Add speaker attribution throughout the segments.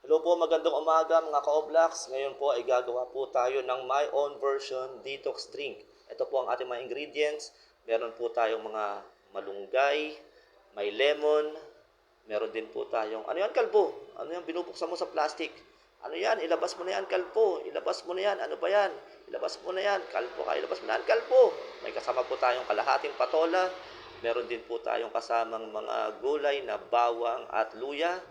Speaker 1: Hello po, magandang umaga mga ka-Oblax. Ngayon po ay gagawa po tayo ng my own version detox drink. Ito po ang ating mga ingredients. Meron po tayong mga malunggay, may lemon, meron din po tayong, ano yan kalbo? Ano yan, binubuksan mo sa plastic? Ano yan, ilabas mo na yan kalbo, ilabas mo na yan, ano ba yan? Ilabas mo na yan, kalbo ka, ilabas mo na yan kalbo. May kasama po tayong kalahating patola, meron din po tayong kasamang mga gulay na bawang at luya,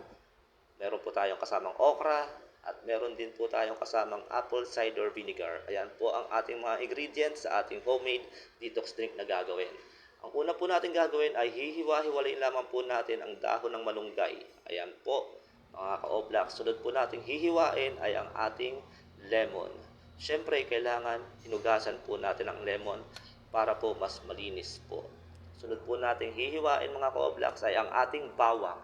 Speaker 1: meron po tayong kasamang okra, at meron din po tayong kasamang apple cider vinegar. Ayan po ang ating mga ingredients sa ating homemade detox drink na gagawin. Ang una po natin gagawin ay hihiwa-hiwalayin lamang po natin ang dahon ng malunggay. Ayan po, mga ka-oblak. Sunod po natin hihiwain ay ang ating lemon. Siyempre, kailangan hinugasan po natin ang lemon para po mas malinis po. Sunod po natin hihiwain mga ka-oblak ay ang ating bawang.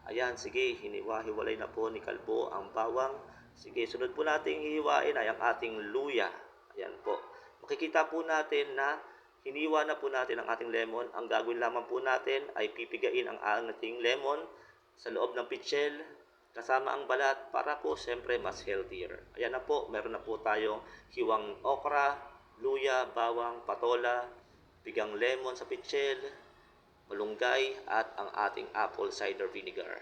Speaker 1: Ayan, sige, hiniwa-hiwalay na po ni Kalbo ang bawang. Sige, sunod po natin hihiwain ay ang ating luya. Ayan po. Makikita po natin na hiniwa na po natin ang ating lemon. Ang gagawin lamang po natin ay pipigain ang ating lemon sa loob ng pitchel kasama ang balat para po siyempre mas healthier. Ayan na po, meron na po tayong hiwang okra, luya, bawang, patola, pigang lemon sa pitchel, malunggay at ang ating apple cider vinegar.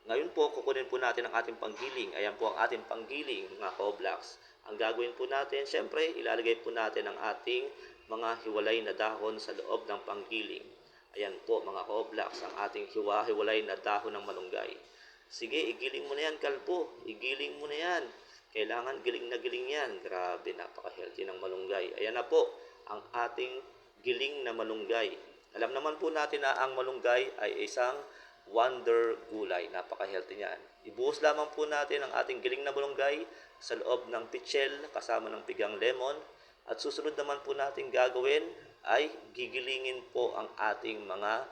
Speaker 1: Ngayon po, kukunin po natin ang ating panggiling. Ayan po ang ating panggiling, mga ka-Oblax. Ang gagawin po natin, syempre, ilalagay po natin ang ating mga hiwalay na dahon sa loob ng panggiling. Ayan po, mga ka-Oblax, ang ating hiwa-hiwalay na dahon ng malunggay. Sige, igiling mo na yan, kalbo. Igiling mo na yan. Kailangan giling na giling yan. Grabe, napaka-healthy ng malunggay. Ayan na po, ang ating giling na malunggay. Alam naman po natin na ang malunggay ay isang wonder gulay. Napaka-healthy niyan. Ibuhos lamang po natin ang ating giling na malunggay sa loob ng pitchel kasama ng pigang lemon. At susunod naman po natin gagawin ay gigilingin po ang ating mga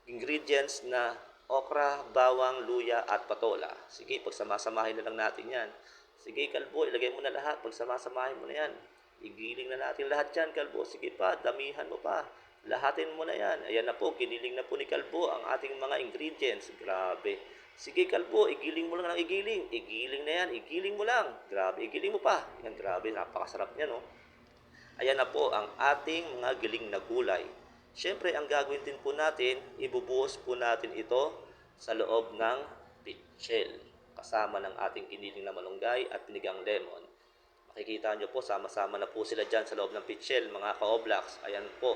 Speaker 1: ingredients na okra, bawang, luya at patola. Sige, pagsamasamahin na lang natin yan. Sige, kalbo, ilagay mo na lahat. Pagsamasamahin mo na yan. Igiling na natin lahat yan, kalbo. Sige pa, damihan mo pa. Lahatin mo na yan. Ayan na po, giniling na po ni Kalbo ang ating mga ingredients. Grabe. Sige Kalbo, igiling mo lang ng igiling. Igiling na yan, igiling mo lang. Grabe, igiling mo pa. Yan, grabe, napakasarap niya, no? Ayan na po ang ating mga giling na gulay. Siyempre, ang gagawin din po natin, ibubuhos po natin ito sa loob ng pitchel. Kasama ng ating giniling na malunggay at pinigang lemon. Makikita nyo po, sama-sama na po sila dyan sa loob ng pitchel, mga ka-Oblax. Ayan po.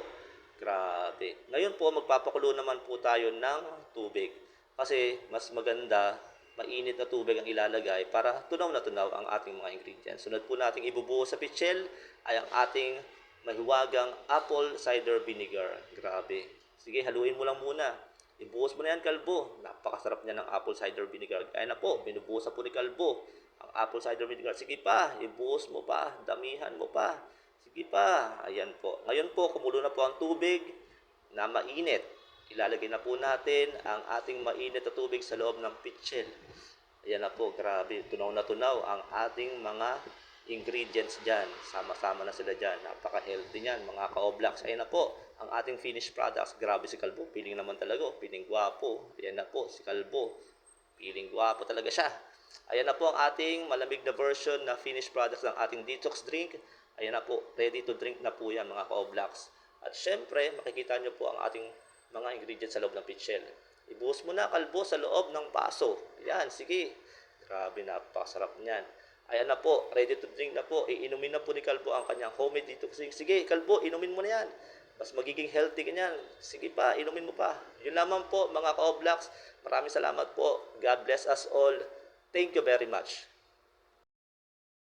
Speaker 1: Grabe. Ngayon po, magpapakulo naman po tayo ng tubig. Kasi mas maganda, mainit na tubig ang ilalagay para tunaw na tunaw ang ating mga ingredients. Sunod po nating ibubuhos sa pitchel ay ang ating mahiwagang apple cider vinegar. Grabe. Sige, haluin mo lang muna. Ibuhos mo na yan, Kalbo. Napakasarap niya ng apple cider vinegar. Kaya na po, binubuhos na po ni Kalbo ang apple cider vinegar. Sige pa, ibuhos mo pa, damihan mo pa. Sige pa, ayan po. Ngayon po, kumulo na po ang tubig na mainit. Ilalagay na po natin ang ating mainit na tubig sa loob ng pitchel. Ayan na po, grabe. Tunaw na tunaw ang ating mga ingredients dyan. Sama-sama na sila dyan. Napaka-healthy niyan, mga ka-Oblax. Ayan na po, ang ating finished products. Grabe si Kalbo. Piling naman talaga. Piling gwapo. Ayan na po, si Kalbo. Piling gwapo talaga siya. Ayan na po ang ating malamig na version na finished products ng ating detox drink. Ayan na po, ready to drink na po yan mga ka-Oblax. At syempre, makikita nyo po ang ating mga ingredients sa loob ng pitchel. Ibuhos mo na, Kalbo, sa loob ng baso. Ayan, sige. Grabe, napakasarap niyan. Ayan na po, ready to drink na po. Iinumin na po ni Kalbo ang kanyang homemade detox drink. Sige, Kalbo, inumin mo na yan. Mas magiging healthy ka niyan. Sige pa, inumin mo pa. Yun lamang po mga ka-Oblax. Maraming salamat po. God bless us all. Thank you very much.